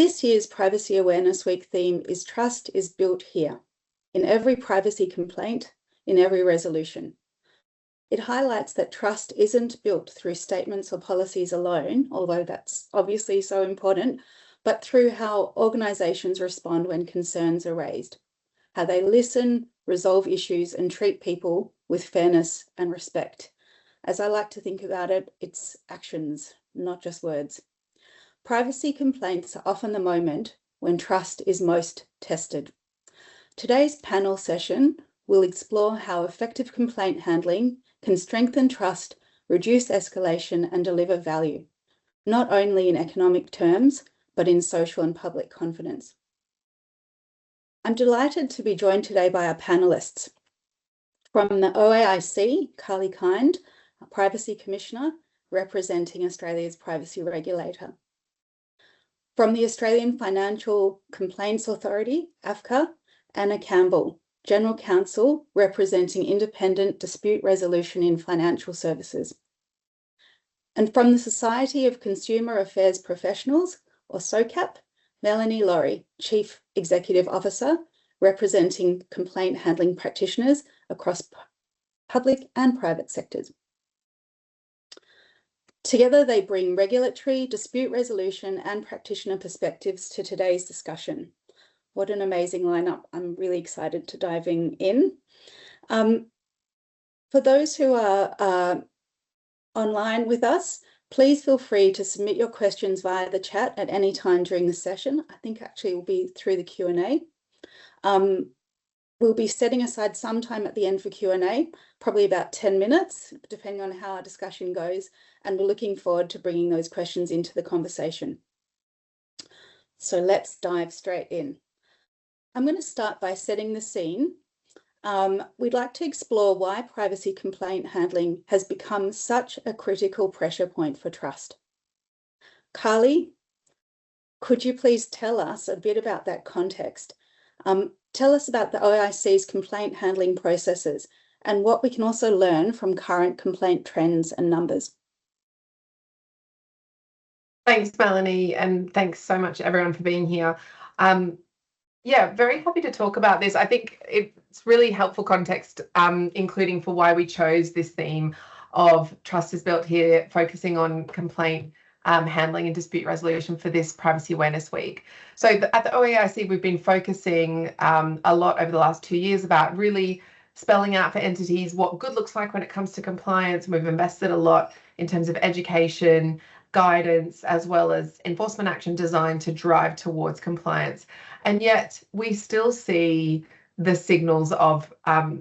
This year's Privacy Awareness Week theme is Trust is Built Here, in every privacy complaint, in every resolution. It highlights that trust isn't built through statements or policies alone, although that's obviously so important, but through how organisations respond when concerns are raised, how they listen, resolve issues, and treat people with fairness and respect. As I like to think about it, it's actions, not just words. Privacy complaints are often the moment when trust is most tested. Today's panel session will explore how effective complaint handling can strengthen trust, reduce escalation, and deliver value, not only in economic terms, but in social and public confidence. I'm delighted to be joined today by our panelists. From the OAIC, Carly Kind, a Privacy Commissioner representing Australia's privacy regulator. From the Australian Financial Complaints Authority, AFCA, Anna Campbell, General Counsel representing Independent Dispute Resolution in Financial Services. And from the Society of Consumer Affairs Professionals, or SOCAP, Melanie Lawrie, Chief Executive Officer representing complaint handling practitioners across public and private sectors. Together, they bring regulatory, dispute resolution, and practitioner perspectives to today's discussion. What an amazing lineup. I'm really excited to diving in. For those who are online with us, please feel free to submit your questions via the chat at any time during the session. I think actually it will be through the Q&A. We'll be setting aside some time at the end for Q&A, probably about 10 minutes, depending on how our discussion goes, and we're looking forward to bringing those questions into the conversation. So let's dive straight in. I'm going to start by setting the scene. We'd like to explore why privacy complaint handling has become such a critical pressure point for trust. Carly, could you please tell us a bit about that context? Tell us about the OAIC's complaint handling processes and what we can also learn from current complaint trends and numbers. Thanks, Melanie, and thanks so much everyone for being here. Yeah, very happy to talk about this. I think it's really helpful context, including for why we chose this theme of Trust is Built Here, focusing on complaint handling and dispute resolution for this Privacy Awareness Week. So at the OAIC, we've been focusing a lot over the last 2 years about really spelling out for entities what good looks like when it comes to compliance. We've invested a lot in terms of education, guidance, as well as enforcement action designed to drive towards compliance. And yet we still see the signals of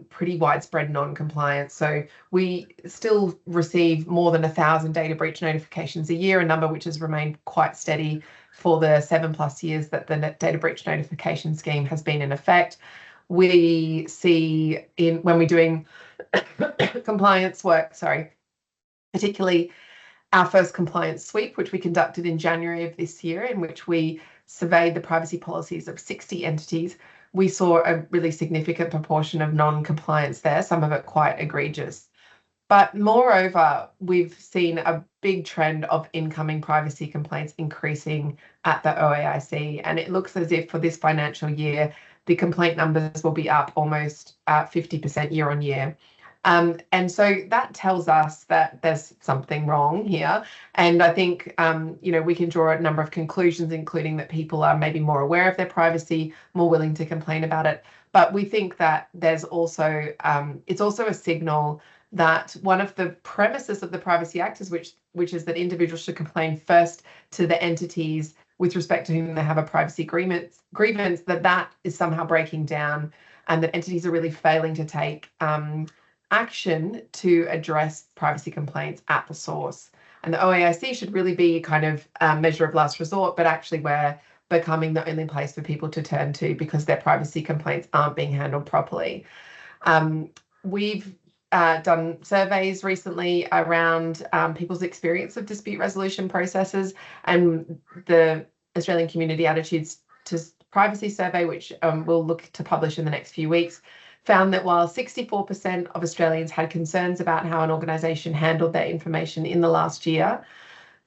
pretty widespread non-compliance. So we still receive more than 1,000 data breach notifications a year, a number which has remained quite steady for the 7+ years that the data breach notification scheme has been in effect. We see when we're doing compliance work, particularly our first compliance sweep, which we conducted in January of this year, in which we surveyed the privacy policies of 60 entities, we saw a really significant proportion of non-compliance there, some of it quite egregious. But moreover, we've seen a big trend of incoming privacy complaints increasing at the OAIC, and it looks as if for this financial year, the complaint numbers will be up almost 50% year on year. And so that tells us that there's something wrong here. And I think, we can draw a number of conclusions, including that people are maybe more aware of their privacy, more willing to complain about it. But we think that there's also, it's also a signal that one of the premises of the Privacy Act is which is that individuals should complain first to the entities with respect to whom they have a privacy grievance, that is somehow breaking down, and that entities are really failing to take action to address privacy complaints at the source. And the OAIC should really be kind of a measure of last resort, but actually we're becoming the only place for people to turn to because their privacy complaints aren't being handled properly. We've done surveys recently around people's experience of dispute resolution processes, and the Australian Community Attitudes to Privacy Survey, which we'll look to publish in the next few weeks, found that while 64% of Australians had concerns about how an organisation handled their information in the last year,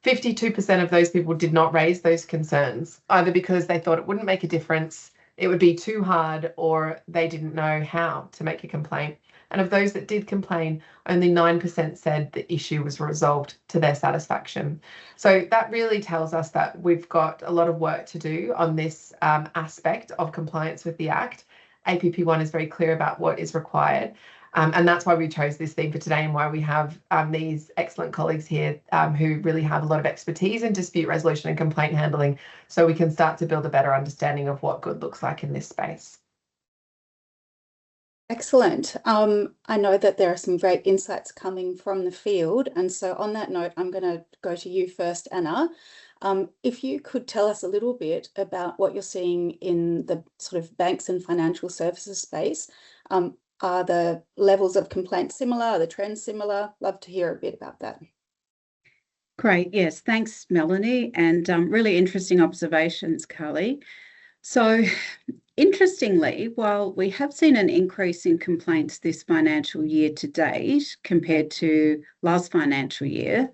52% of those people did not raise those concerns, either because they thought it wouldn't make a difference, it would be too hard, or they didn't know how to make a complaint. And of those that did complain, only 9% said the issue was resolved to their satisfaction. So that really tells us that we've got a lot of work to do on this aspect of compliance with the Act. APP1 is very clear about what is required. And that's why we chose this theme for today, and why we have these excellent colleagues here who really have a lot of expertise in dispute resolution and complaint handling, so we can start to build a better understanding of what good looks like in this space. Excellent. I know that there are some great insights coming from the field. And so on that note, I'm going to go to you first, Anna. If you could tell us a little bit about what you're seeing in the sort of banks and financial services space. Are the levels of complaints similar? Are the trends similar? Love to hear a bit about that. Great. Yes. Thanks, Melanie. And really interesting observations, Carly. So interestingly, while we have seen an increase in complaints this financial year to date compared to last financial year,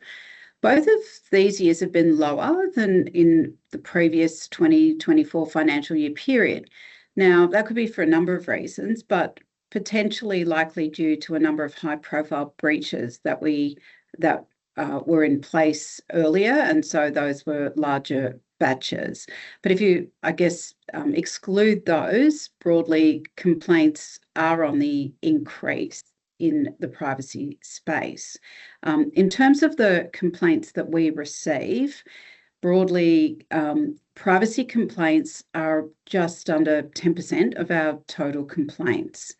both of these years have been lower than in the previous 2024 financial year period. Now, that could be for a number of reasons, but potentially likely due to a number of high-profile breaches that were in place earlier, and so those were larger batches. But if you, I guess, exclude those, broadly, complaints are on the increase in the privacy space. In terms of the complaints that we receive, broadly, privacy complaints are just under 10% of our total complaints.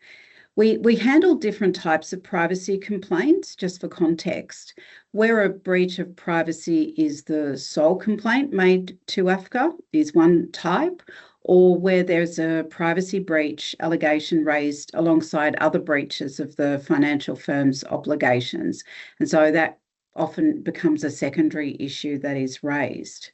We handle different types of privacy complaints, just for context, where a breach of privacy is the sole complaint made to AFCA is one type, or where there's a privacy breach allegation raised alongside other breaches of the financial firm's obligations. And so that often becomes a secondary issue that is raised.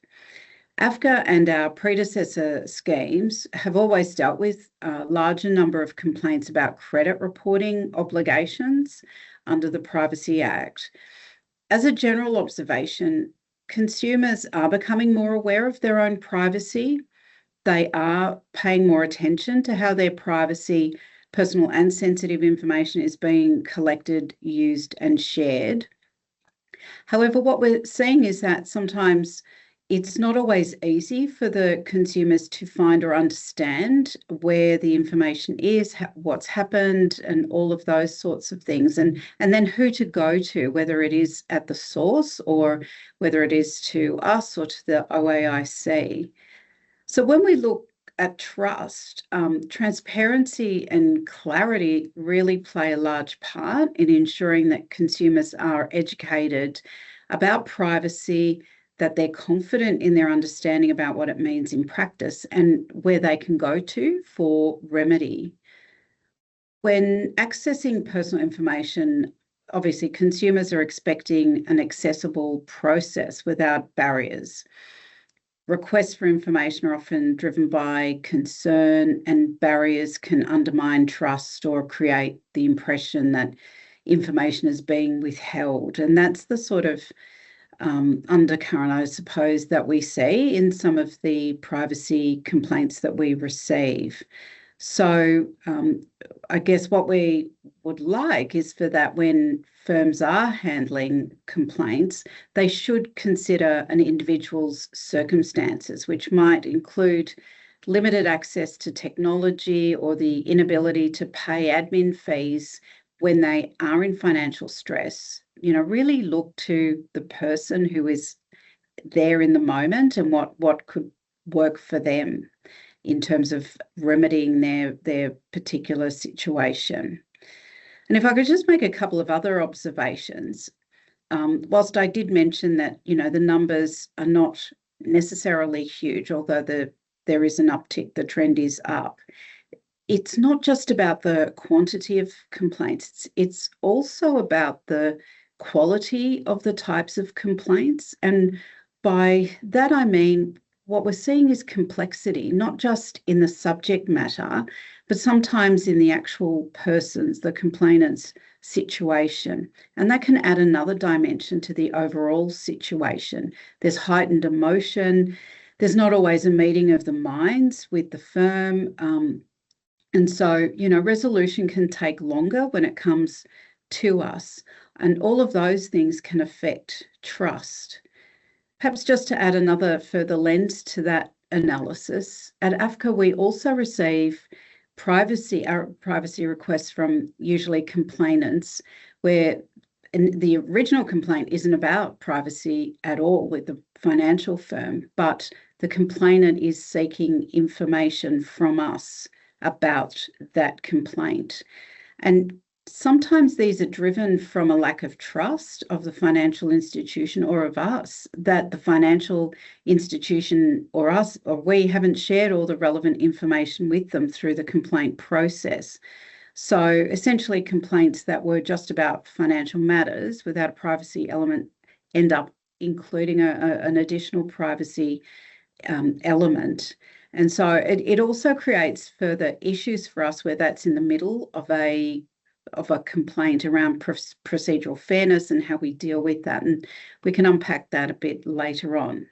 AFCA and our predecessor schemes have always dealt with a larger number of complaints about credit reporting obligations under the Privacy Act. As a general observation, consumers are becoming more aware of their own privacy. They are paying more attention to how their privacy, personal and sensitive information is being collected, used, and shared. However, what we're seeing is that sometimes it's not always easy for the consumers to find or understand where the information is, what's happened, and all of those sorts of things, and then who to go to, whether it is at the source or whether it is to us or to the OAIC. So when we look at trust, transparency and clarity really play a large part in ensuring that consumers are educated about privacy, that they're confident in their understanding about what it means in practice and where they can go to for remedy. When accessing personal information, obviously consumers are expecting an accessible process without barriers. Requests for information are often driven by concern, and barriers can undermine trust or create the impression that information is being withheld. And that's the sort of undercurrent, I suppose, that we see in some of the privacy complaints that we receive. So I guess what we would like is for that when firms are handling complaints, they should consider an individual's circumstances, which might include limited access to technology or the inability to pay admin fees when they are in financial stress. You know, really look to the person who is there in the moment and what could work for them in terms of remedying their particular situation. And if I could just make a couple of other observations, whilst I did mention that, you know, the numbers are not necessarily huge, although there is an uptick, the trend is up. It's not just about the quantity of complaints, it's also about the quality of the types of complaints. And by that I mean what we're seeing is complexity, not just in the subject matter, but sometimes in the actual persons, the complainant's situation. And that can add another dimension to the overall situation. There's heightened emotion. There's not always a meeting of the minds with the firm. And so, resolution can take longer when it comes to us. And all of those things can affect trust. Perhaps just to add another further lens to that analysis, at AFCA, we also receive privacy requests from usually complainants where the original complaint isn't about privacy at all with the financial firm, but the complainant is seeking information from us about that complaint. And sometimes these are driven from a lack of trust of the financial institution or of us, that the financial institution or us or we haven't shared all the relevant information with them through the complaint process. So essentially complaints that were just about financial matters without a privacy element end up including an additional privacy element. And so it also creates further issues for us where that's in the middle of a complaint around procedural fairness and how we deal with that. And we can unpack that a bit later on.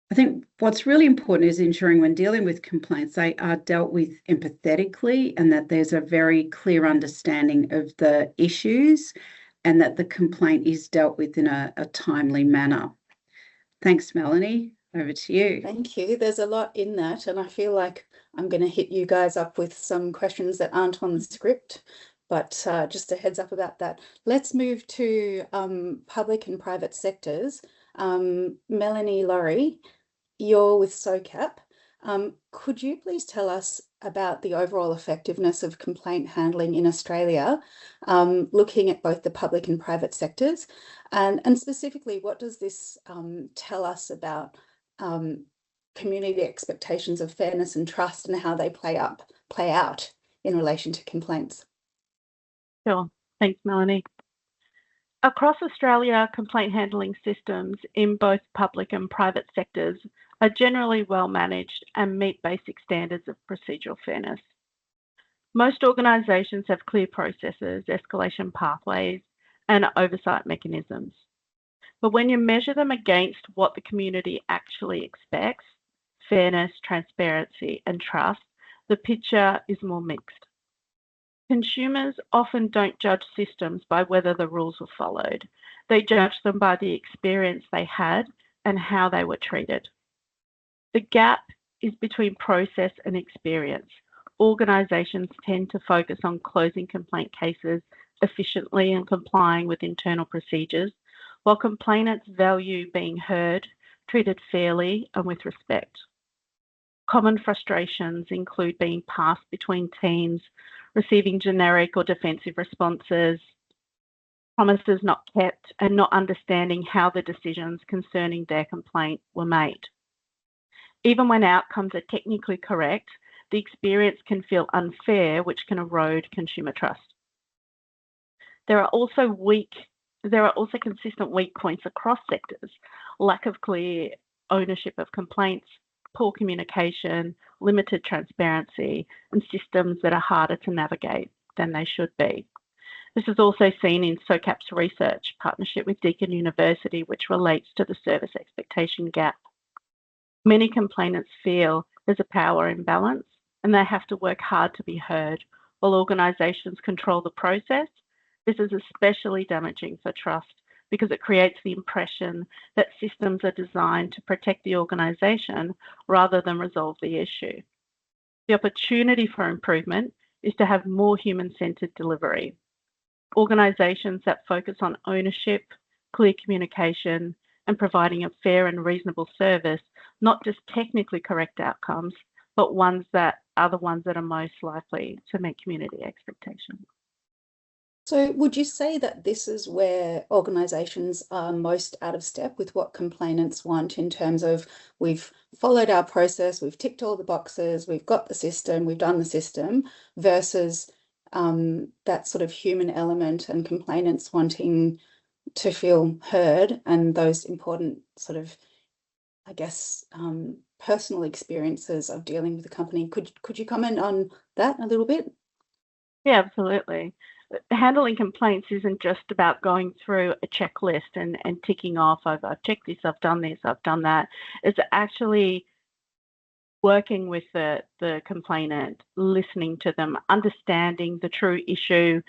I think what's really important is ensuring when dealing with complaints, they are dealt with empathetically and that there's a very clear understanding of the issues and that the complaint is dealt with in a timely manner. Thanks, Melanie. Over to you. Thank you. There's a lot in that, and I feel like I'm going to hit you guys up with some questions that aren't on the script, but just a heads up about that. Let's move to public and private sectors. Melanie Lawrie, you're with SOCAP. Could you please tell us about the overall effectiveness of complaint handling in Australia, looking at both the public and private sectors, and specifically, what does this tell us about community expectations of fairness and trust and how they play out in relation to complaints? Sure. Thanks, Melanie. Across Australia, complaint handling systems in both public and private sectors are generally well managed and meet basic standards of procedural fairness. Most organisations have clear processes, escalation pathways, and oversight mechanisms. But when you measure them against what the community actually expects, fairness, transparency, and trust, the picture is more mixed. Consumers often don't judge systems by whether the rules were followed. They judge them by the experience they had and how they were treated. The gap is between process and experience. Organisations tend to focus on closing complaint cases efficiently and complying with internal procedures, while complainants value being heard, treated fairly and with respect. Common frustrations include being passed between teams, receiving generic or defensive responses, promises not kept, and not understanding how the decisions concerning their complaint were made. Even when outcomes are technically correct, the experience can feel unfair, which can erode consumer trust. There are also consistent weak points across sectors: lack of clear ownership of complaints, poor communication, limited transparency, and systems that are harder to navigate than they should be. This is also seen in SOCAP's research partnership with Deakin University, which relates to the service expectation gap. Many complainants feel there's a power imbalance and they have to work hard to be heard, while organisations control the process. This is especially damaging for trust because it creates the impression that systems are designed to protect the organisation rather than resolve the issue. The opportunity for improvement is to have more human-centred delivery. Organisations that focus on ownership, clear communication, and providing a fair and reasonable service, not just technically correct outcomes, but ones that are the ones that are most likely to meet community expectations. So would you say that this is where organisations are most out of step with what complainants want in terms of we've followed our process, we've ticked all the boxes, we've got the system, we've done the system, versus that sort of human element and complainants wanting to feel heard and those important sort of I guess, personal experiences of dealing with the company. Could you comment on that a little bit? Yeah, absolutely. Handling complaints isn't just about going through a checklist and ticking off, I've checked this, I've done this, I've done that. It's actually working with the complainant, listening to them, understanding the true issue,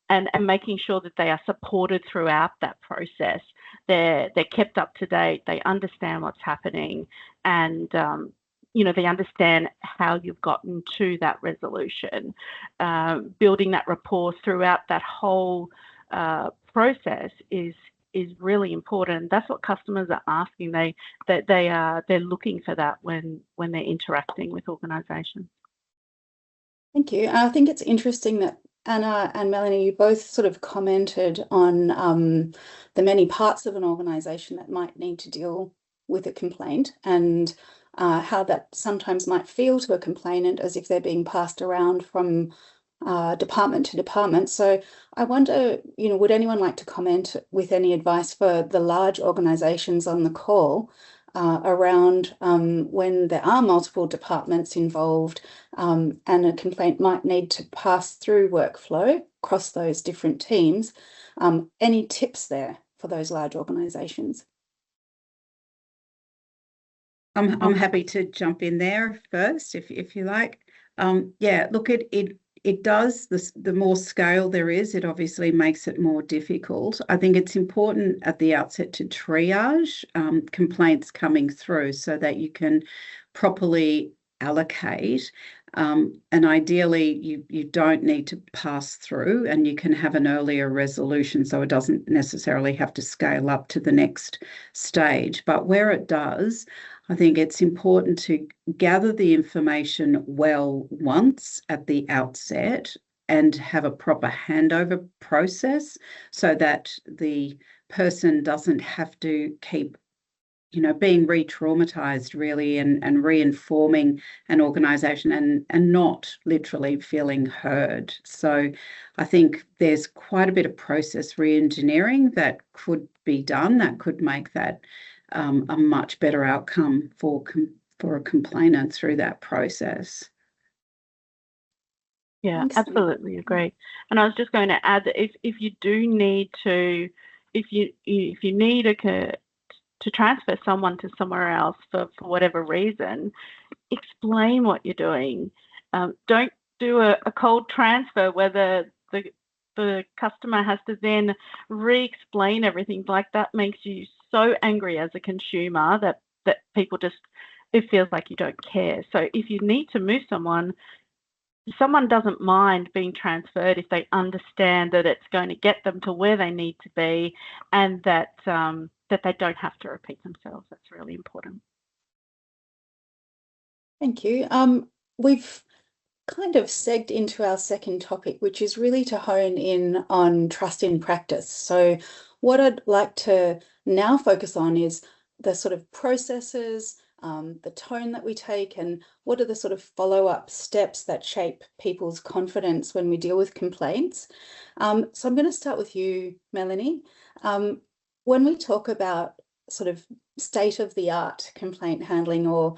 and making sure that they are supported throughout that process. They're kept up to date, they understand what's happening, and they understand how you've gotten to that resolution. Building that rapport throughout that whole process is really important. That's what customers are asking. They're looking for that when they're interacting with organisations. Thank you. I think it's interesting that Anna and Melanie, you both sort of commented on the many parts of an organisation that might need to deal with a complaint, and how that sometimes might feel to a complainant as if they're being passed around from department to department. So I wonder, would anyone like to comment with any advice for the large organisations on the call around when there are multiple departments involved, and a complaint might need to pass through workflow across those different teams? Any tips there for those large organisations? I'm happy to jump in there first, if you like. Yeah, look, it does. The more scale there is, it obviously makes it more difficult. I think it's important at the outset to triage complaints coming through so that you can properly allocate. And ideally, you don't need to pass through, and you can have an earlier resolution, so it doesn't necessarily have to scale up to the next stage. But where it does, I think it's important to gather the information well once at the outset and have a proper handover process so that the person doesn't have to keep being re-traumatized really and re-informing an organisation and not literally feeling heard. So I think there's quite a bit of process re-engineering that could be done that could make that a much better outcome for a complainant through that process. Yeah, absolutely agree. And I was just going to add that if you do need to, if you need to transfer someone to somewhere else for whatever reason, explain what you're doing. Don't do a cold transfer where the customer has to then re-explain everything. Like, that makes you so angry as a consumer that people just, it feels like you don't care. So if you need to move someone doesn't mind being transferred if they understand that it's going to get them to where they need to be, and that they don't have to repeat themselves. That's really important. Thank you. We've kind of segged into our second topic, which is really to hone in on trust in practice. So what I'd like to now focus on is the sort of processes, the tone that we take, and what are the sort of follow-up steps that shape people's confidence when we deal with complaints. So I'm going to start with you, Melanie. When we talk about sort of state-of-the-art complaint handling, or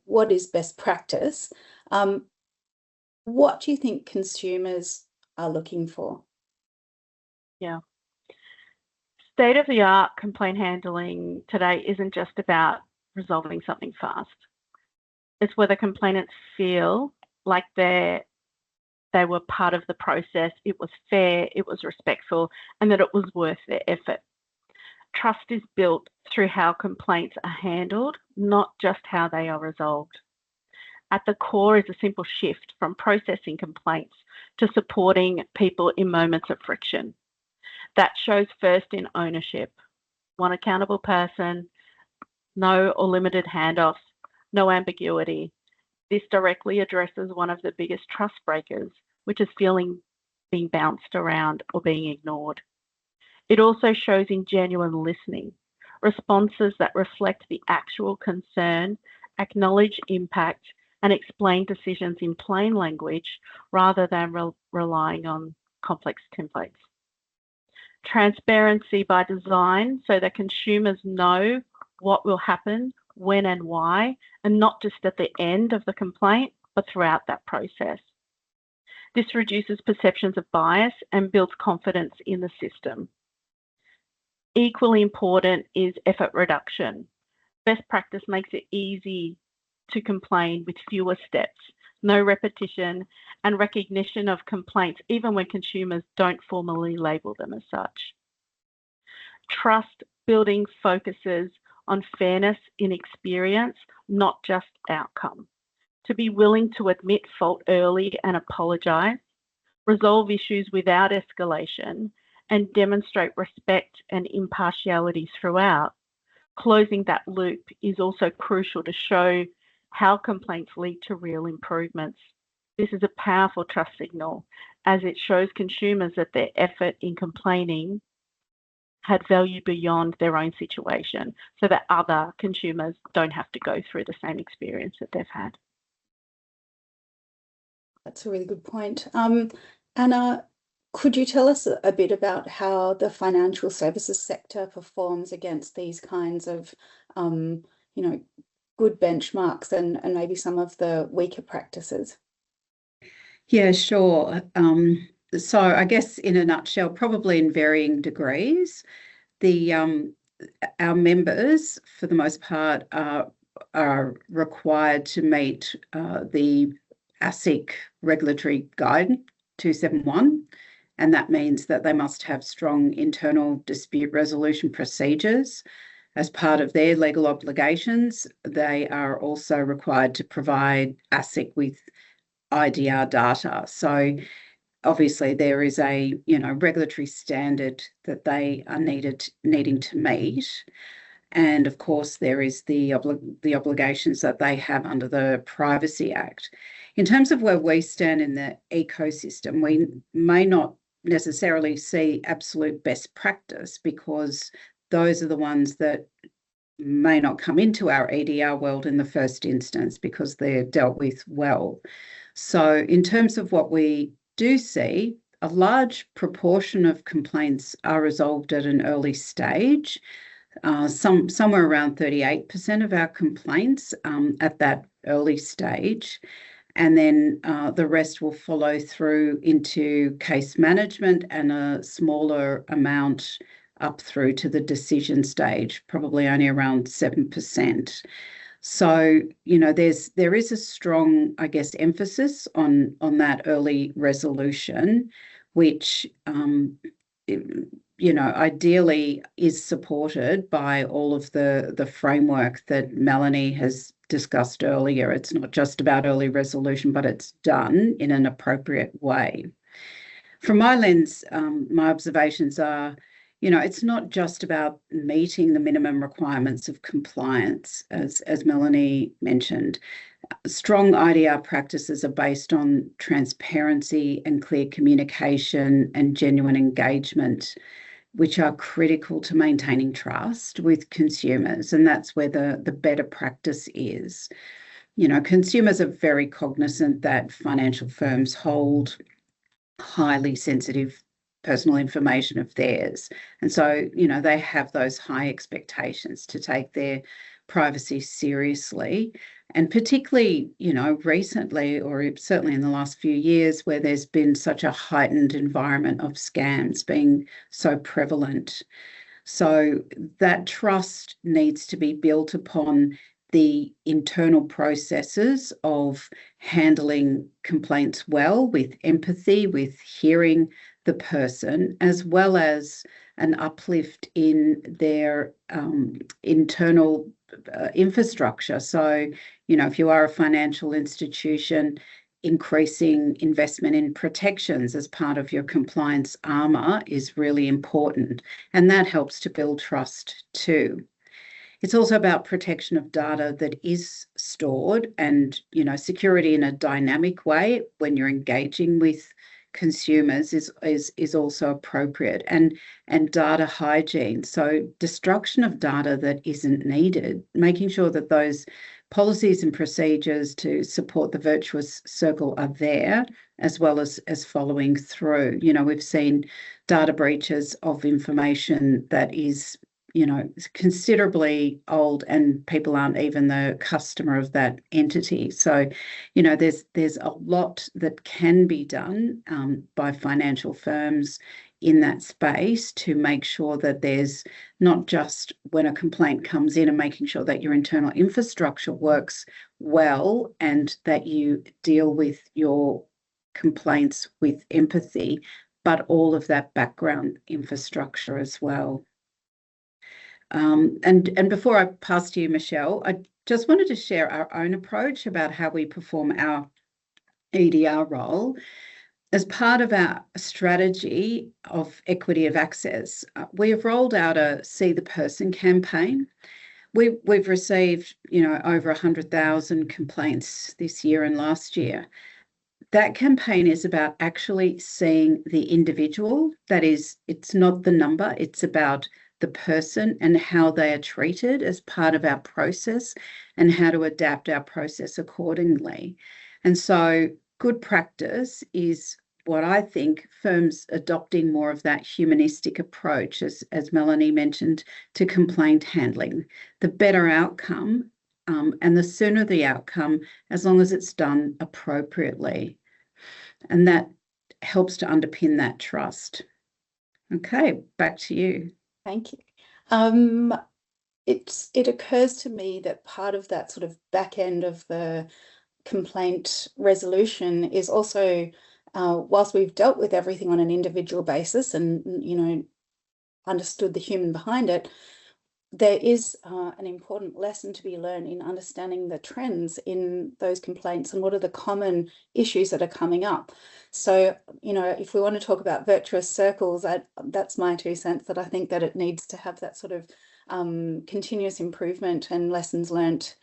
what is best practice, what do you think consumers are looking for? Yeah. State-of-the-art complaint handling today isn't just about resolving something fast. It's whether complainants feel like they were part of the process, it was fair, it was respectful, and that it was worth their effort. Trust is built through how complaints are handled, not just how they are resolved. At the core is a simple shift from processing complaints to supporting people in moments of friction. That shows first in ownership. One accountable person, no or limited handoffs, no ambiguity. This directly addresses one of the biggest trust breakers, which is feeling being bounced around or being ignored. It also shows in genuine listening, responses that reflect the actual concern, acknowledge impact, and explain decisions in plain language rather than relying on complex templates. Transparency by design, so that consumers know what will happen, when and why, and not just at the end of the complaint, but throughout that process. This reduces perceptions of bias and builds confidence in the system. Equally important is effort reduction. Best practice makes it easy to complain with fewer steps, no repetition, and recognition of complaints even when consumers don't formally label them as such. Trust building focuses on fairness in experience, not just outcome. To be willing to admit fault early and apologise, resolve issues without escalation, and demonstrate respect and impartiality throughout. Closing that loop is also crucial to show how complaints lead to real improvements. This is a powerful trust signal as it shows consumers that their effort in complaining had value beyond their own situation so that other consumers don't have to go through the same experience that they've had. That's a really good point. Anna, could you tell us a bit about how the financial services sector performs against these kinds of, good benchmarks and maybe some of the weaker practices? Yeah, sure. So I guess in a nutshell, probably in varying degrees, our members, for the most part, are required to meet the ASIC regulatory guide 271, and that means that they must have strong internal dispute resolution procedures. As part of their legal obligations, they are also required to provide ASIC with IDR data. So obviously there is a regulatory standard that they are needing to meet. And of course, there is the obligations that they have under the Privacy Act. In terms of where we stand in the ecosystem, we may not necessarily see absolute best practice because those are the ones that may not come into our EDR world in the first instance because they're dealt with well. So in terms of what we do see, a large proportion of complaints are resolved at an early stage. Somewhere around 38% of our complaints at that early stage. And then the rest will follow through into case management and a smaller amount up through to the decision stage, probably only around 7%. So, there is a strong, I guess, emphasis on that early resolution, which, ideally is supported by all of the framework that Melanie has discussed earlier. It's not just about early resolution, but it's done in an appropriate way. From my lens, my observations are, it's not just about meeting the minimum requirements of compliance, as Melanie mentioned. Strong IDR practices are based on transparency and clear communication and genuine engagement, which are critical to maintaining trust with consumers. And that's where the better practice is. Consumers are very cognizant that financial firms hold highly sensitive personal information of theirs. And so, they have those high expectations to take their privacy seriously. And particularly, recently, or certainly in the last few years, where there's been such a heightened environment of scams being so prevalent. So that trust needs to be built upon the internal processes of handling complaints well, with empathy, with hearing the person, as well as an uplift in their internal infrastructure. So, if you are a financial institution, increasing investment in protections as part of your compliance armour is really important, and that helps to build trust too. It's also about protection of data that is stored and, security in a dynamic way when you're engaging with consumers is also appropriate, and data hygiene. So destruction of data that isn't needed, making sure that those policies and procedures to support the virtuous circle are there, as well as following through. We've seen data breaches of information that is considerably old, and people aren't even the customer of that entity. So, there's a lot that can be done by financial firms in that space to make sure that there's not just when a complaint comes in and making sure that your internal infrastructure works well and that you deal with your complaints with empathy, but all of that background infrastructure as well. And before I pass to you, Michelle, I just wanted to share our own approach about how we perform our EDR role. As part of our strategy of equity of access, we have rolled out a See the Person campaign. We've received, over 100,000 complaints this year and last year. That campaign is about actually seeing the individual. That is, it's not the number, it's about the person and how they are treated as part of our process and how to adapt our process accordingly. And so good practice is what I think firms adopting more of that humanistic approach, as Melanie mentioned, to complaint handling. The better outcome, and the sooner the outcome, as long as it's done appropriately. And that helps to underpin that trust. Okay, back to you. Thank you. It occurs to me that part of that sort of back end of the complaint resolution is also, whilst we've dealt with everything on an individual basis and, understood the human behind it, there is an important lesson to be learned in understanding the trends in those complaints and what are the common issues that are coming up. So, if we want to talk about virtuous circles, that's my 2 cents, that I think that it needs to have that sort of continuous improvement and lessons learnt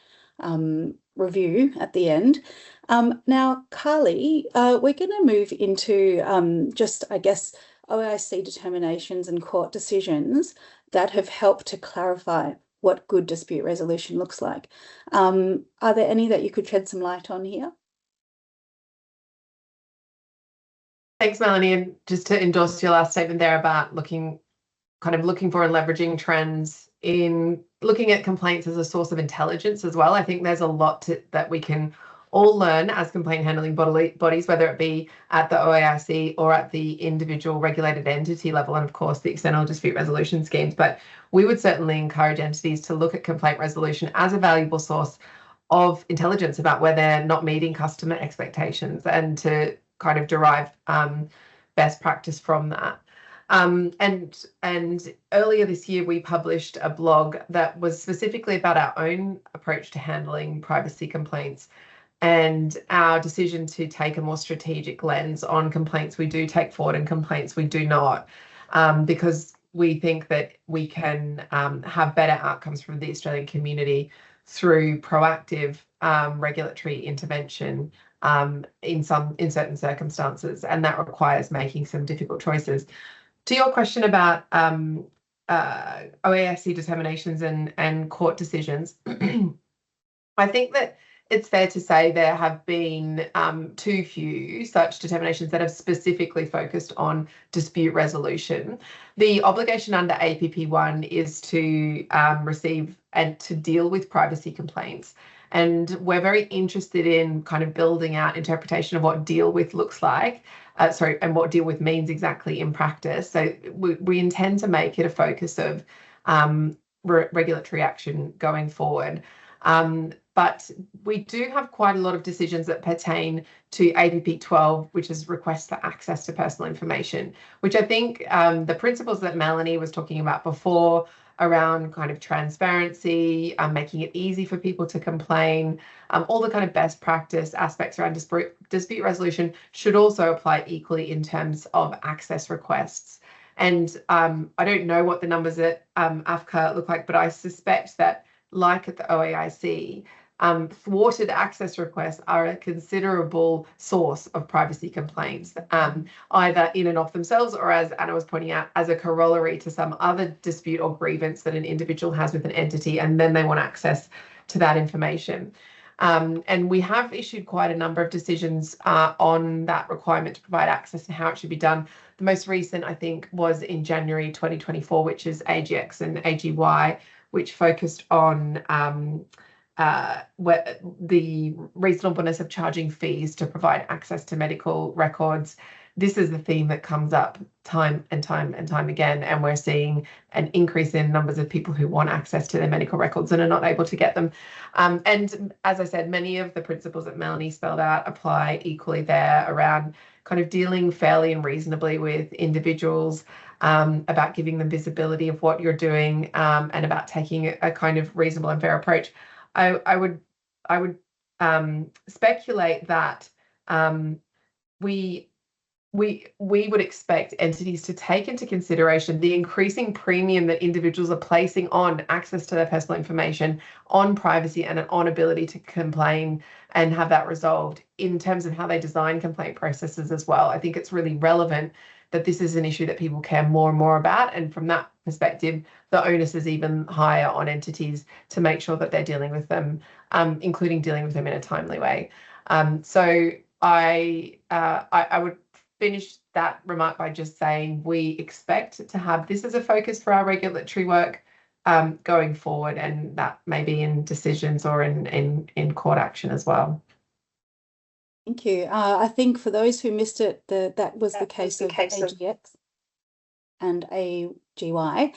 review at the end. Now, Carly, we're going to move into just, I guess, OIC determinations and court decisions that have helped to clarify what good dispute resolution looks like. Are there any that you could shed some light on here? Thanks, Melanie. And just to endorse your last statement there about looking for and leveraging trends in looking at complaints as a source of intelligence as well. I think there's a lot that we can all learn as complaint handling bodies, whether it be at the OIC or at the individual regulated entity level, and of course the external dispute resolution schemes. But we would certainly encourage entities to look at complaint resolution as a valuable source of intelligence about where they're not meeting customer expectations and to kind of derive best practice from that. And earlier this year, we published a blog that was specifically about our own approach to handling privacy complaints and our decision to take a more strategic lens on complaints we do take forward and complaints we do not, because we think that we can have better outcomes from the Australian community through proactive regulatory intervention in certain circumstances, and that requires making some difficult choices. To your question about OASC determinations and court decisions, I think that it's fair to say there have been too few such determinations that have specifically focused on dispute resolution. The obligation under APP1 is to receive and to deal with privacy complaints. And we're very interested in kind of building out interpretation of what deal with looks like, and what deal with means exactly in practice. So we intend to make it a focus of regulatory action going forward. But we do have quite a lot of decisions that pertain to APP 12, which is requests for access to personal information, which I think the principles that Melanie was talking about before around kind of transparency, making it easy for people to complain, all the kind of best practice aspects around dispute resolution should also apply equally in terms of access requests. And I don't know what the numbers at AFCA look like, but I suspect that, like at the OAIC, thwarted access requests are a considerable source of privacy complaints, either in and of themselves or, as Anna was pointing out, as a corollary to some other dispute or grievance that an individual has with an entity, and then they want access to that information. And we have issued quite a number of decisions on that requirement to provide access and how it should be done. The most recent, I think, was in January 2024, which is AGX and AGY, which focused on the reasonableness of charging fees to provide access to medical records. This is the theme that comes up time and time and time again, and we're seeing an increase in numbers of people who want access to their medical records and are not able to get them. And as I said, many of the principles that Melanie spelled out apply equally there around kind of dealing fairly and reasonably with individuals, about giving them visibility of what you're doing, and about taking a kind of reasonable and fair approach. I would speculate that we would expect entities to take into consideration the increasing premium that individuals are placing on access to their personal information, on privacy, and on ability to complain and have that resolved in terms of how they design complaint processes as well. I think it's really relevant that this is an issue that people care more and more about, and from that perspective, the onus is even higher on entities to make sure that they're dealing with them, including dealing with them in a timely way. So I would finish that remark by just saying we expect to have this as a focus for our regulatory work going forward, and that may be in decisions or in court action as well. Thank you. I think for those who missed it, that was the case of AGX and AGY.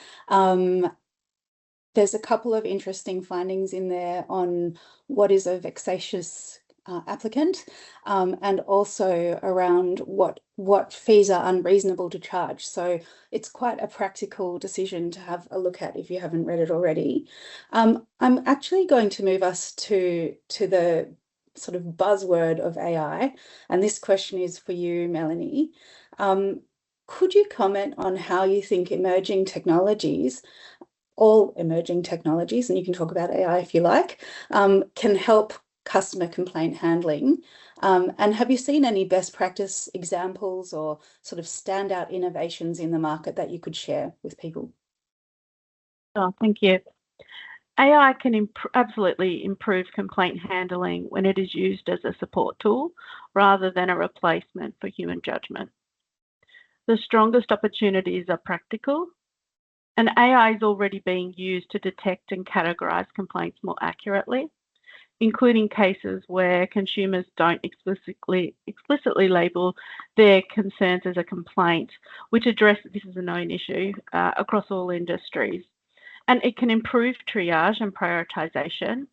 There's a couple of interesting findings in there on what is a vexatious applicant, and also around what fees are unreasonable to charge. So it's quite a practical decision to have a look at if you haven't read it already. I'm actually going to move us to the sort of buzzword of AI, and this question is for you, Melanie. Could you comment on how you think emerging technologies, all emerging technologies, and you can talk about AI if you like, can help customer complaint handling? And have you seen any best practice examples or sort of standout innovations in the market that you could share with people? Oh, thank you. AI can absolutely improve complaint handling when it is used as a support tool rather than a replacement for human judgment. The strongest opportunities are practical, and AI is already being used to detect and categorise complaints more accurately, including cases where consumers don't explicitly label their concerns as a complaint, which addresses this as a known issue across all industries. And it can improve triage and prioritisation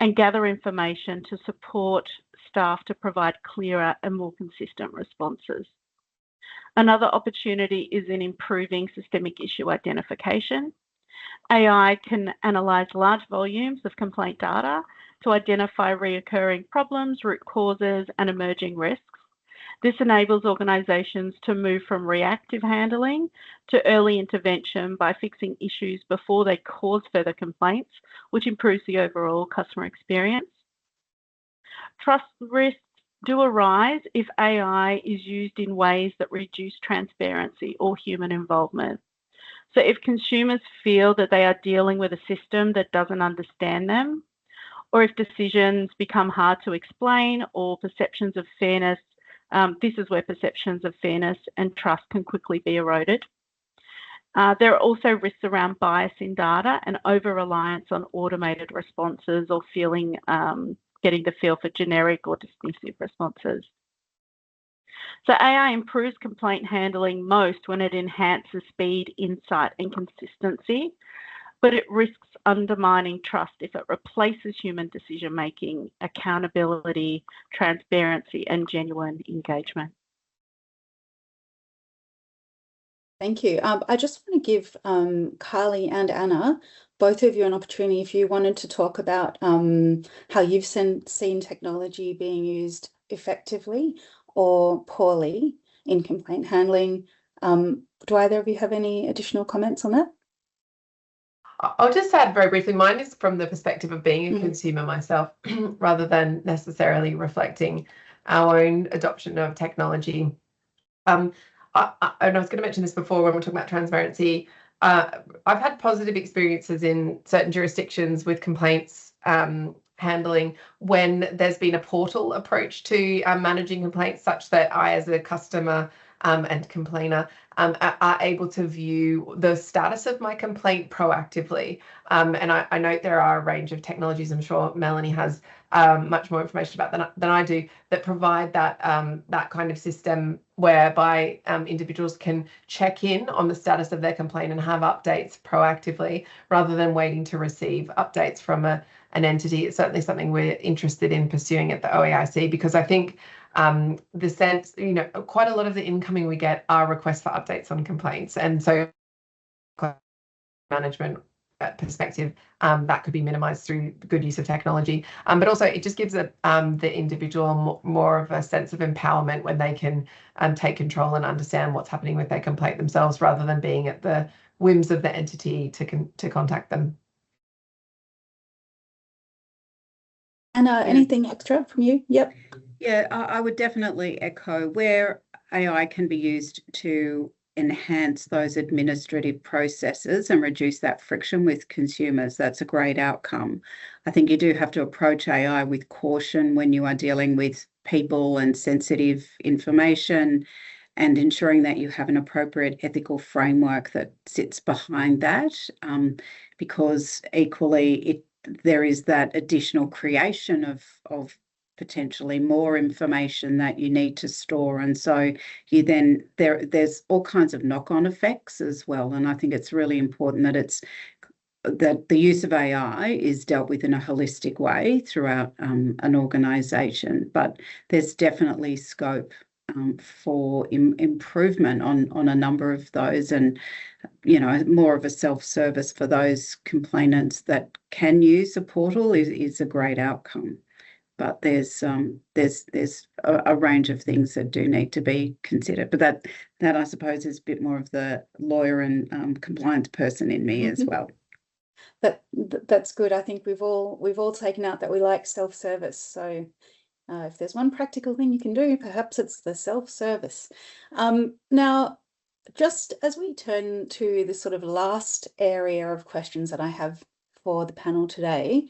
and gather information to support staff to provide clearer and more consistent responses. Another opportunity is in improving systemic issue identification. AI can analyse large volumes of complaint data to identify recurring problems, root causes, and emerging risks. This enables organisations to move from reactive handling to early intervention by fixing issues before they cause further complaints, which improves the overall customer experience. Trust risks do arise if AI is used in ways that reduce transparency or human involvement. So if consumers feel that they are dealing with a system that doesn't understand them, or if decisions become hard to explain or perceptions of fairness, this is where perceptions of fairness and trust can quickly be eroded. There are also risks around bias in data and over-reliance on automated responses or getting the feel for generic or dismissive responses. So AI improves complaint handling most when it enhances speed, insight, and consistency, but it risks undermining trust if it replaces human decision-making, accountability, transparency, and genuine engagement. Thank you. I just want to give Carly and Anna, both of you, an opportunity if you wanted to talk about how you've seen technology being used effectively or poorly in complaint handling. Do either of you have any additional comments on that? I'll just add very briefly, mine is from the perspective of being a consumer myself, rather than necessarily reflecting our own adoption of technology. And I was going to mention this before when we're talking about transparency. I've had positive experiences in certain jurisdictions with complaints handling when there's been a portal approach to managing complaints, such that I, as a customer, and complainer are able to view the status of my complaint proactively. And I note there are a range of technologies, I'm sure Melanie has much more information about than I do, that provide that that kind of system whereby individuals can check in on the status of their complaint and have updates proactively rather than waiting to receive updates from an entity. It's certainly something we're interested in pursuing at the OEIC, because I think the sense, quite a lot of the incoming we get are requests for updates on complaints. And so management perspective, that could be minimized through good use of technology. But also it just gives the individual more of a sense of empowerment when they can take control and understand what's happening with their complaint themselves, rather than being at the whims of the entity to contact them. Anna, anything extra from you? Yep. Yeah, I would definitely echo where AI can be used to enhance those administrative processes and reduce that friction with consumers. That's a great outcome. I think you do have to approach AI with caution when you are dealing with people and sensitive information, and ensuring that you have an appropriate ethical framework that sits behind that, because equally there is that additional creation of potentially more information that you need to store, and so there's all kinds of knock-on effects as well. And I think it's really important that the use of AI is dealt with in a holistic way throughout an organisation, but there's definitely scope for improvement on a number of those, and more of a self-service for those complainants that can use a portal is a great outcome. But there's a range of things that do need to be considered. But that I suppose is a bit more of the lawyer and compliance person in me as well. That's good. I think we've all taken out that we like self-service. So if there's one practical thing you can do, perhaps it's the self-service. Now, just as we turn to the sort of last area of questions that I have for the panel today,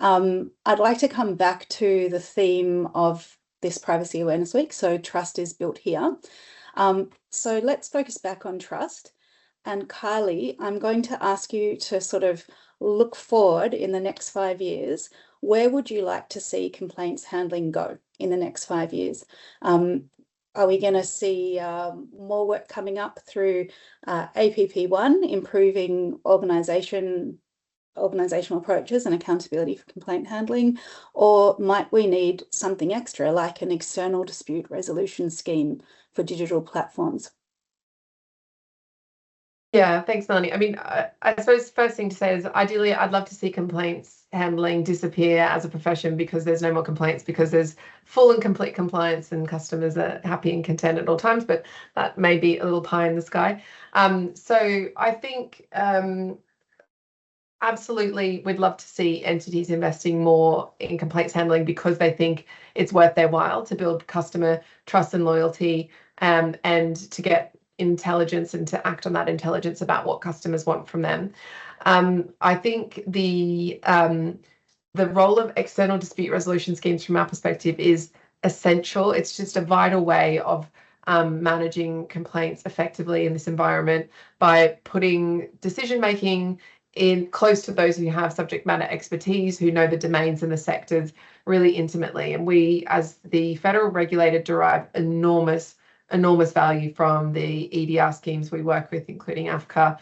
I'd like to come back to the theme of this Privacy Awareness Week. So trust is built here. So let's focus back on trust. And Kylie, I'm going to ask you to sort of look forward in the next 5 years. Where would you like to see complaints handling go in the next 5 years? Are we going to see more work coming up through APP1, improving organisational approaches and accountability for complaint handling? Or might we need something extra, like an external dispute resolution scheme for digital platforms? Yeah, thanks, Melanie. I mean, I suppose first thing to say is ideally I'd love to see complaints handling disappear as a profession, because there's no more complaints, because there's full and complete compliance and customers are happy and content at all times, but that may be a little pie in the sky. So I think absolutely we'd love to see entities investing more in complaints handling, because they think it's worth their while to build customer trust and loyalty, and to get intelligence and to act on that intelligence about what customers want from them. I think the role of external dispute resolution schemes from our perspective is essential. It's just a vital way of managing complaints effectively in this environment, by putting decision making in close to those who have subject matter expertise, who know the domains and the sectors really intimately. And we, as the federal regulator, derive enormous value from the EDR schemes we work with, including AFCA,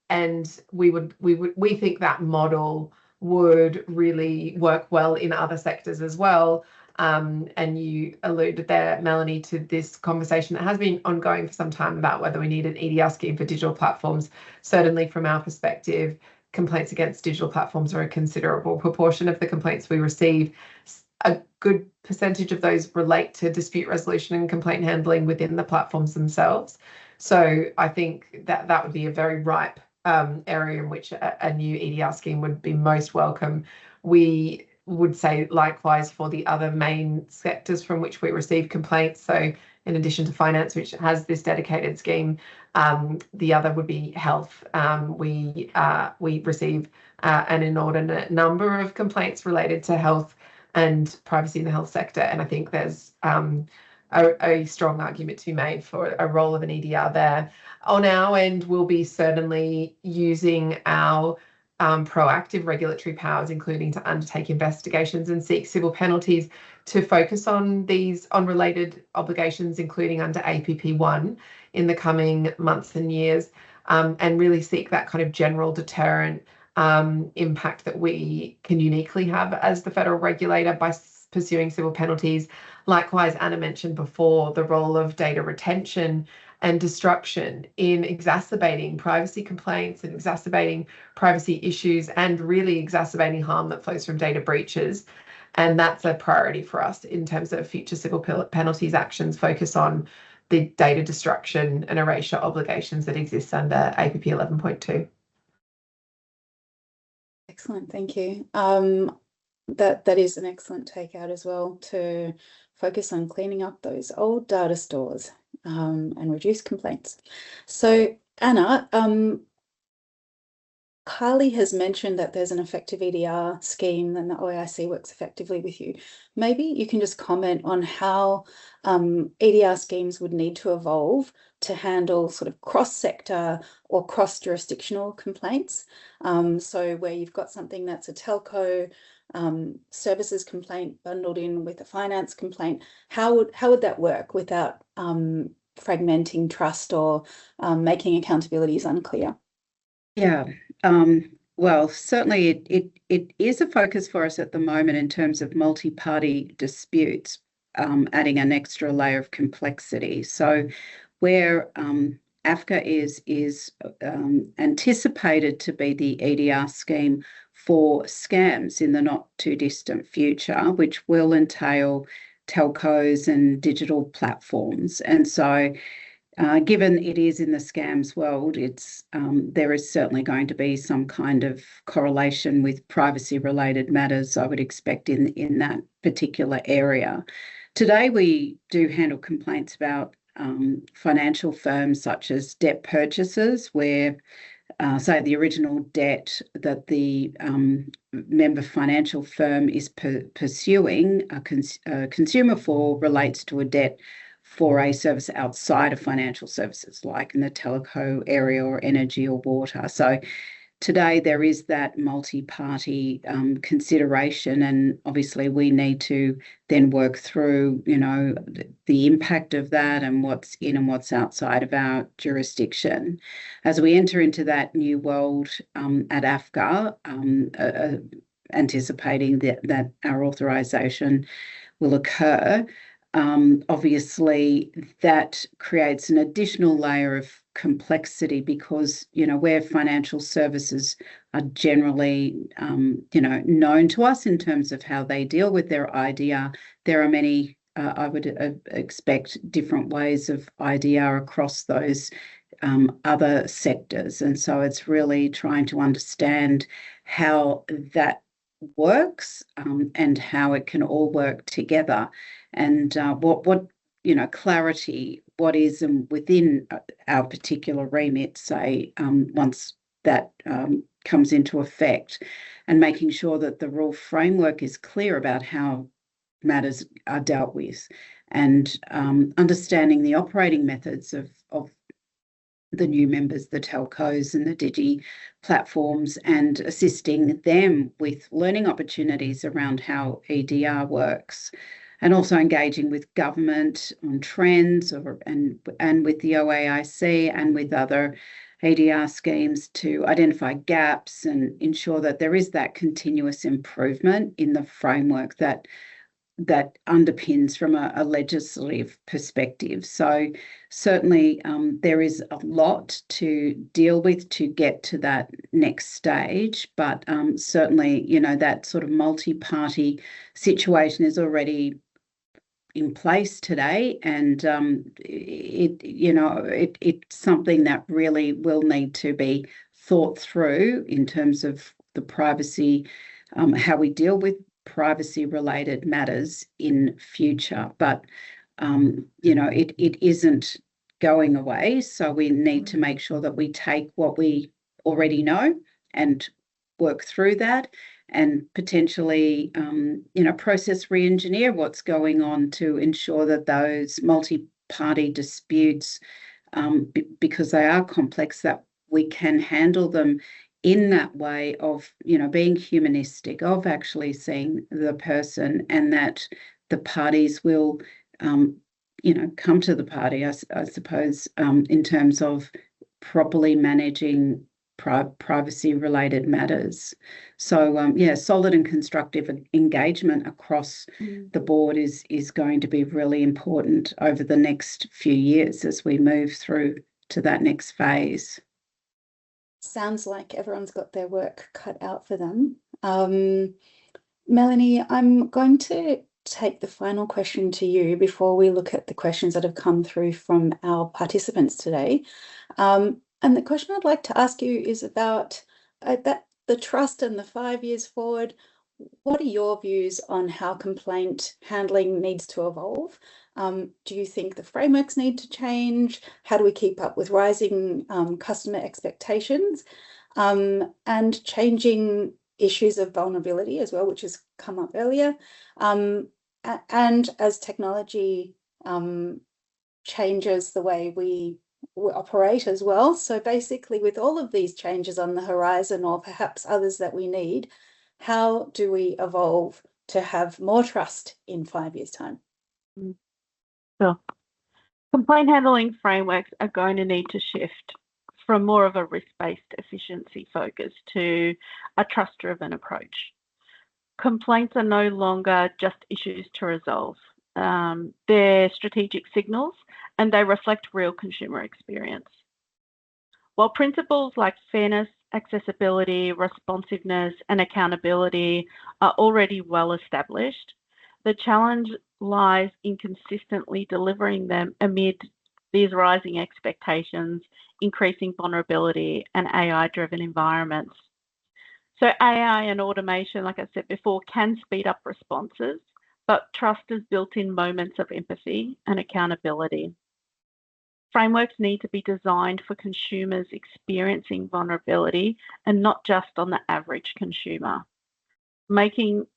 and we think that model would really work well in other sectors as well. And you alluded there, Melanie, to this conversation that has been ongoing for some time about whether we need an EDR scheme for digital platforms. Certainly from our perspective, complaints against digital platforms are a considerable proportion of the complaints we receive. A good percentage of those relate to dispute resolution and complaint handling within the platforms themselves. So I think that would be a very ripe area in which a new EDR scheme would be most welcome. We would say likewise for the other main sectors from which we receive complaints. So in addition to finance, which has this dedicated scheme, the other would be health. We receive an inordinate number of complaints related to health and privacy in the health sector. And I think there's a strong argument to be made for a role of an EDR there. On our end, we'll be certainly using our proactive regulatory powers, including to undertake investigations and seek civil penalties, to focus on these related obligations, including under APP1 in the coming months and years, and really seek that kind of general deterrent impact that we can uniquely have as the federal regulator by pursuing civil penalties. Likewise, Anna mentioned before the role of data retention and destruction in exacerbating privacy complaints and exacerbating privacy issues and really exacerbating harm that flows from data breaches. And that's a priority for us in terms of future civil penalties actions, focus on the data destruction and erasure obligations that exist under APP 11.2. Excellent, thank you. That is an excellent takeout as well, to focus on cleaning up those old data stores and reduce complaints. So Anna, Carly has mentioned that there's an effective EDR scheme and the OAIC works effectively with you. Maybe you can just comment on how EDR schemes would need to evolve to handle sort of cross-sector or cross-jurisdictional complaints. So where you've got something that's a telco services complaint bundled in with a finance complaint, how would that work without fragmenting trust or making accountabilities unclear? Yeah, well, certainly it is a focus for us at the moment in terms of multi-party disputes, adding an extra layer of complexity. So where AFCA is anticipated to be the EDR scheme for scams in the not too distant future, which will entail telcos and digital platforms. And so given it is in the scams world, there is certainly going to be some kind of correlation with privacy-related matters, I would expect, in that particular area. Today, we do handle complaints about financial firms such as debt purchases, where, say, the original debt that the member financial firm is pursuing a consumer for relates to a debt for a service outside of financial services, like in the telco area or energy or water. So today there is that multi-party consideration, and obviously we need to then work through, the impact of that and what's in and what's outside of our jurisdiction. As we enter into that new world at AFCA, anticipating that our authorisation will occur, obviously that creates an additional layer of complexity because, where financial services are generally, known to us in terms of how they deal with their IDR, there are many, I would expect, different ways of IDR across those other sectors. And so it's really trying to understand how that works and how it can all work together, and what clarity what is within our particular remit, say, once that comes into effect, and making sure that the rule framework is clear about how matters are dealt with, and understanding the operating methods of the new members, the telcos and the digi platforms, and assisting them with learning opportunities around how EDR works, and also engaging with government on trends and with the OAIC and with other EDR schemes to identify gaps and ensure that there is that continuous improvement in the framework that underpins from a legislative perspective. So certainly there is a lot to deal with to get to that next stage, but certainly, that sort of multi-party situation is already in place today, and it's something that really will need to be thought through in terms of the privacy, how we deal with privacy-related matters in future. But it isn't going away, so we need to make sure that we take what we already know and work through that, and potentially, process re-engineer what's going on to ensure that those multi-party disputes, because they are complex, that we can handle them in that way of, being humanistic, of actually seeing the person, and that the parties will, come to the party, I suppose, in terms of properly managing privacy-related matters. So, solid and constructive engagement across the board is going to be really important over the next few years as we move through to that next phase. Sounds like everyone's got their work cut out for them. Melanie, I'm going to take the final question to you before we look at the questions that have come through from our participants today. And the question I'd like to ask you is about the trust and the 5 years forward. What are your views on how complaint handling needs to evolve? Do you think the frameworks need to change? How do we keep up with rising customer expectations and changing issues of vulnerability as well, which has come up earlier? And as technology changes the way we operate as well. So basically, with all of these changes on the horizon, or perhaps others that we need, how do we evolve to have more trust in 5 years' time? Sure. Complaint handling frameworks are going to need to shift from more of a risk-based efficiency focus to a trust-driven approach. Complaints are no longer just issues to resolve. They're strategic signals, and they reflect real consumer experience. While principles like fairness, accessibility, responsiveness, and accountability are already well established, the challenge lies in consistently delivering them amid these rising expectations, increasing vulnerability, and AI-driven environments. So AI and automation, like I said before, can speed up responses, but trust is built in moments of empathy and accountability. Frameworks need to be designed for consumers experiencing vulnerability and not just on the average consumer, making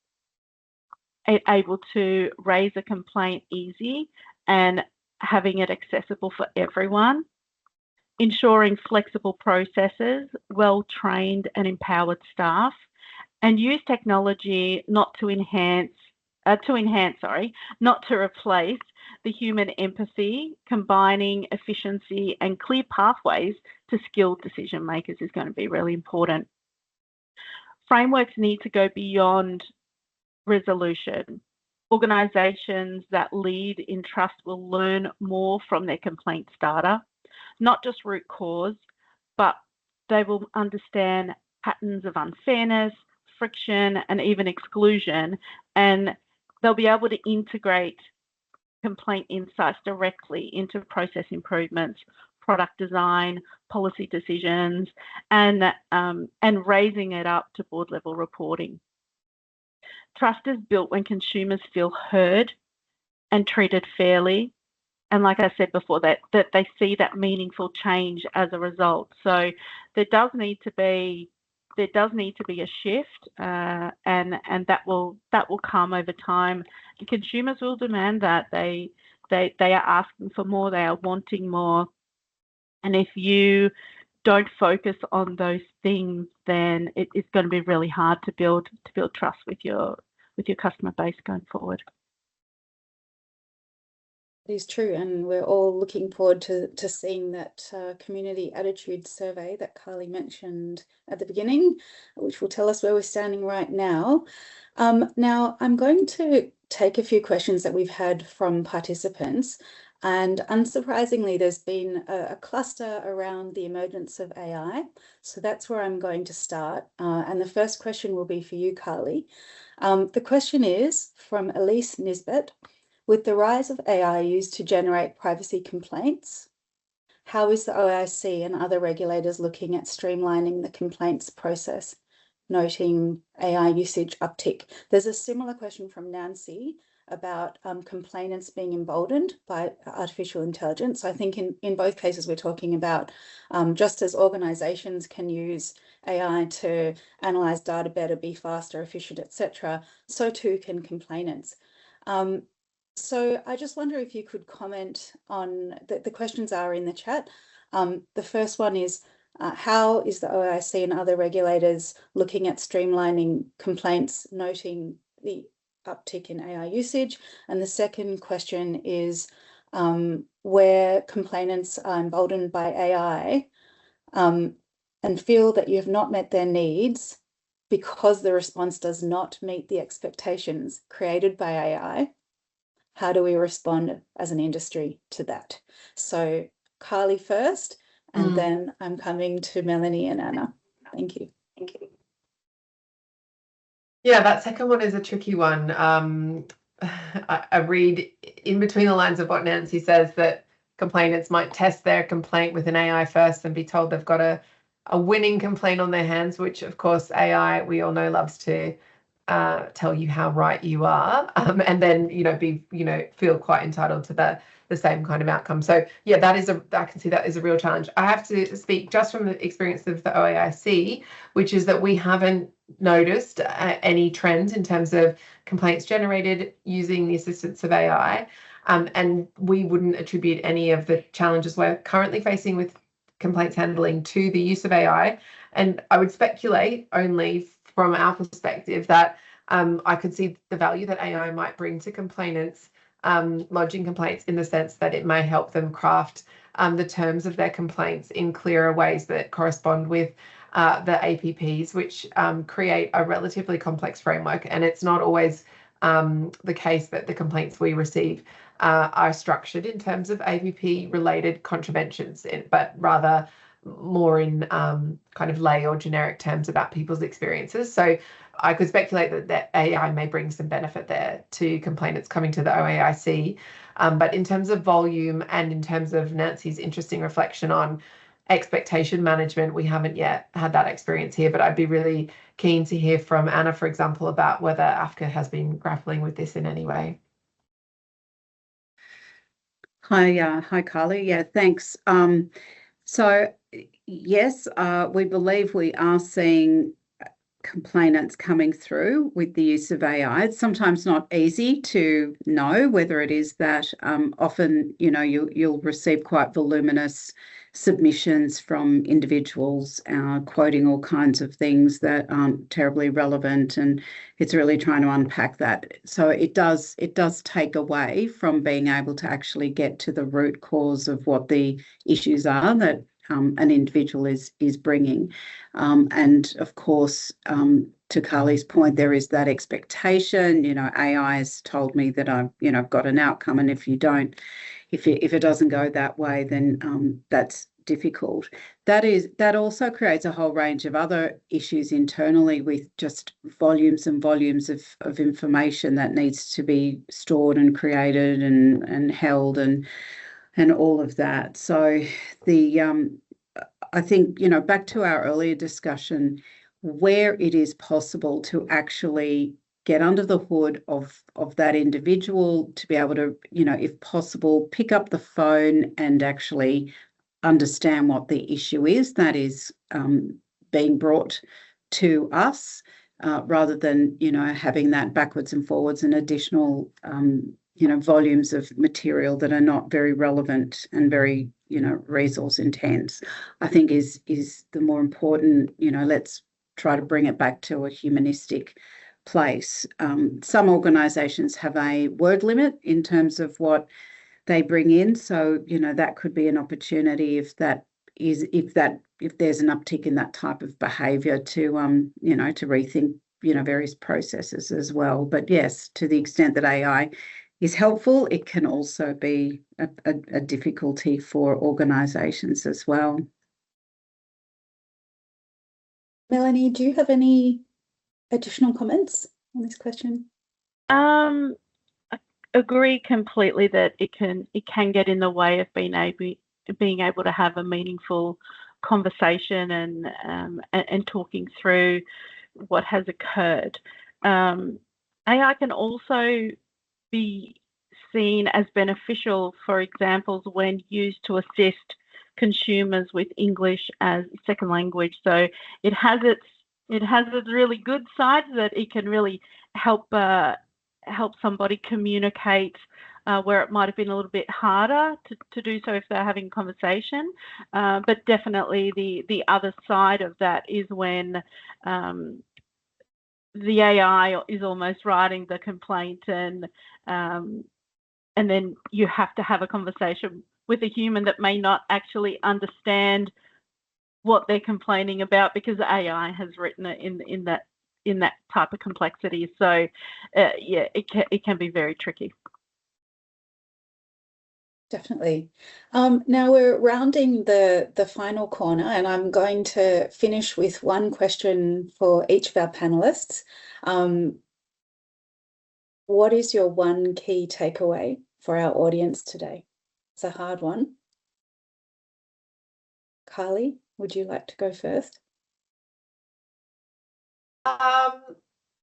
it able to raise a complaint easy and having it accessible for everyone, ensuring flexible processes, well-trained and empowered staff, and use technology not to replace the human empathy. Combining efficiency and clear pathways to skilled decision makers is going to be really important. Frameworks need to go beyond resolution. Organisations that lead in trust will learn more from their complaints data, not just root cause, but they will understand patterns of unfairness, friction, and even exclusion, and they'll be able to integrate complaint insights directly into process improvements, product design, policy decisions, and raising it up to board level reporting. Trust is built when consumers feel heard and treated fairly. And like I said before, that they see that meaningful change as a result. So there does need to be a shift, and that will come over time. And consumers will demand that. They are asking for more. They are wanting more. And if you don't focus on those things, then it's going to be really hard to build trust with your customer base going forward. It is true, and we're all looking forward to seeing that community attitude survey that Carly mentioned at the beginning, which will tell us where we're standing right now. Now, I'm going to take a few questions that we've had from participants, and unsurprisingly, there's been a cluster around the emergence of AI. So that's where I'm going to start. And the first question will be for you, Carly. The question is from Elise Nisbet. With the rise of AI used to generate privacy complaints, how is the OIC and other regulators looking at streamlining the complaints process, noting AI usage uptick? There's a similar question from Nancy about complainants being emboldened by artificial intelligence. I think in both cases, we're talking about just as organisations can use AI to analyse data better, be faster, efficient, etc., so too can complainants. So I just wonder if you could comment on, the questions are in the chat. The first one is, how is the OIC and other regulators looking at streamlining complaints, noting the uptick in AI usage? And the second question is, where complainants are emboldened by AI and feel that you have not met their needs because the response does not meet the expectations created by AI, how do we respond as an industry to that? So Carly first, and then I'm coming to Melanie and Anna. Thank you. Thank you. Yeah, that second one is a tricky one. I read in between the lines of what Nancy says that complainants might test their complaint with an AI first and be told they've got a winning complaint on their hands, which of course AI, we all know, loves to tell you how right you are, and then feel quite entitled to the same kind of outcome. So yeah, I can see that is a real challenge. I have to speak just from the experience of the OAIC, which is that we haven't noticed any trends in terms of complaints generated using the assistance of AI, and we wouldn't attribute any of the challenges we're currently facing with complaints handling to the use of AI. And I would speculate only from our perspective that I could see the value that AI might bring to complainants lodging complaints, in the sense that it may help them craft the terms of their complaints in clearer ways that correspond with the APPs, which create a relatively complex framework. And it's not always the case that the complaints we receive are structured in terms of APP-related contraventions, but rather more in kind of lay or generic terms about people's experiences. So I could speculate that AI may bring some benefit there to complainants coming to the OAIC. But in terms of volume and in terms of Nancy's interesting reflection on expectation management, we haven't yet had that experience here, but I'd be really keen to hear from Anna, for example, about whether AFCA has been grappling with this in any way. Hi, Carly. Yeah, thanks. So yes, we believe we are seeing complainants coming through with the use of AI. It's sometimes not easy to know whether it is that. Often, you'll receive quite voluminous submissions from individuals quoting all kinds of things that aren't terribly relevant, and it's really trying to unpack that. So it does take away from being able to actually get to the root cause of what the issues are that an individual is bringing. And of course, to Carly's point, there is that expectation. AI has told me that I've got an outcome, and if it doesn't go that way, then that's difficult. That also creates a whole range of other issues internally, with just volumes and volumes of information that needs to be stored and created and held and all of that. So I think, back to our earlier discussion, where it is possible to actually get under the hood of that individual, to be able to, if possible, pick up the phone and actually understand what the issue is that is being brought to us, rather than, having that backwards and forwards and additional volumes of material that are not very relevant and very, resource intense, I think is the more important. Let's try to bring it back to a humanistic place. Some organisations have a word limit in terms of what they bring in, so that could be an opportunity if there's an uptick in that type of behaviour to to rethink various processes as well. But yes, to the extent that AI is helpful, it can also be a difficulty for organisations as well. Melanie, do you have any additional comments on this question? I agree completely that it can get in the way of being able to have a meaningful conversation and talking through what has occurred. AI can also be seen as beneficial, for examples, when used to assist consumers with English as second language. So it has its really good sides, that it can really help somebody communicate where it might have been a little bit harder to do so if they're having a conversation. But definitely the other side of that is when the AI is almost writing the complaint, and then you have to have a conversation with a human that may not actually understand what they're complaining about, because AI has written it in that type of complexity. So yeah, it can be very tricky. Definitely. Now we're rounding the final corner, and I'm going to finish with one question for each of our panelists. What is your one key takeaway for our audience today? It's a hard one. Carly, would you like to go first? I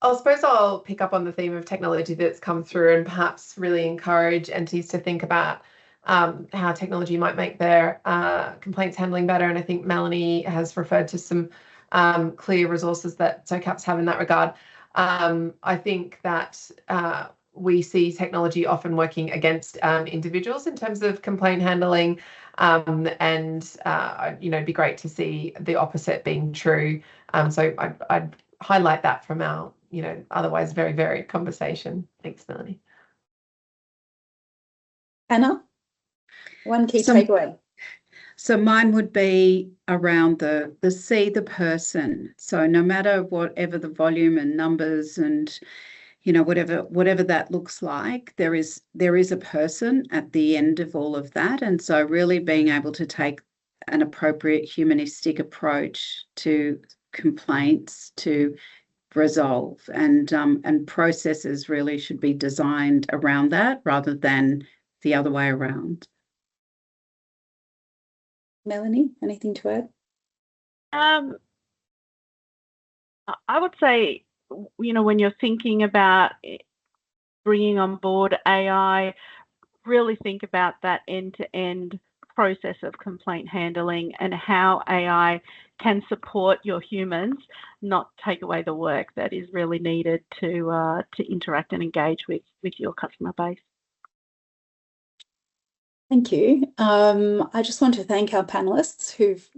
suppose I'll pick up on the theme of technology that's come through, and perhaps really encourage entities to think about how technology might make their complaints handling better. And I think Melanie has referred to some clear resources that SOCAPs have in that regard. I think that we see technology often working against individuals in terms of complaint handling, and it'd be great to see the opposite being true. So I'd highlight that from our otherwise very varied conversation. Thanks, Melanie. Anna, one key takeaway. So mine would be around the see the person. So no matter whatever the volume and numbers and whatever that looks like, there is a person at the end of all of that. And so really being able to take an appropriate humanistic approach to complaints to resolve, and processes really should be designed around that rather than the other way around. Melanie, anything to add? I would say, when you're thinking about bringing on board AI, really think about that end-to-end process of complaint handling and how AI can support your humans, not take away the work that is really needed to interact and engage with your customer base. Thank you. I just want to thank our panelists who've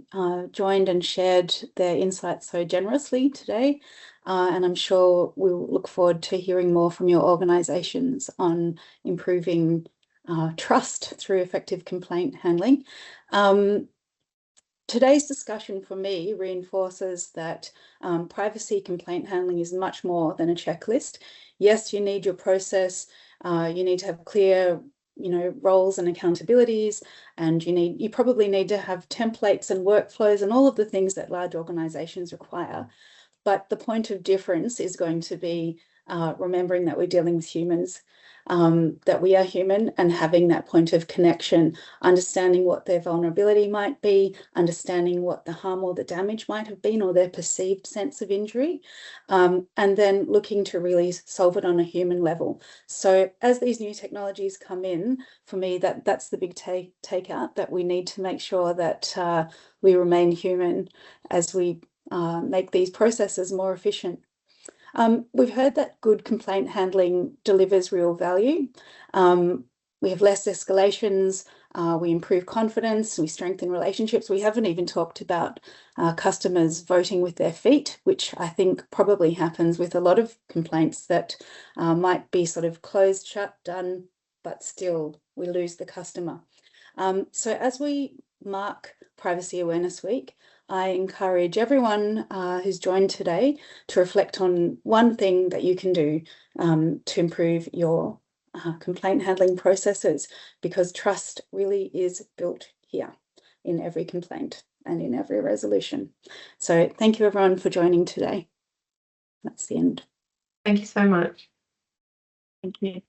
joined and shared their insights so generously today. And I'm sure we'll look forward to hearing more from your organisations on improving trust through effective complaint handling. Today's discussion for me reinforces that privacy complaint handling is much more than a checklist. Yes, you need your process. You need to have clear roles and accountabilities, and you probably need to have templates and workflows and all of the things that large organizations require. But the point of difference is going to be remembering that we're dealing with humans, that we are human, and having that point of connection, understanding what their vulnerability might be, understanding what the harm or the damage might have been, or their perceived sense of injury, and then looking to really solve it on a human level. So as these new technologies come in, for me, that's the big takeout, that we need to make sure that we remain human as we make these processes more efficient. We've heard that good complaint handling delivers real value. We have less escalations, we improve confidence, we strengthen relationships. We haven't even talked about customers voting with their feet, which I think probably happens with a lot of complaints that might be sort of closed, shut, done, but still we lose the customer. So as we mark Privacy Awareness Week, I encourage everyone who's joined today to reflect on one thing that you can do to improve your complaint handling processes, because trust really is built here in every complaint and in every resolution. So thank you everyone for joining today. That's the end. Thank you so much. Thank you.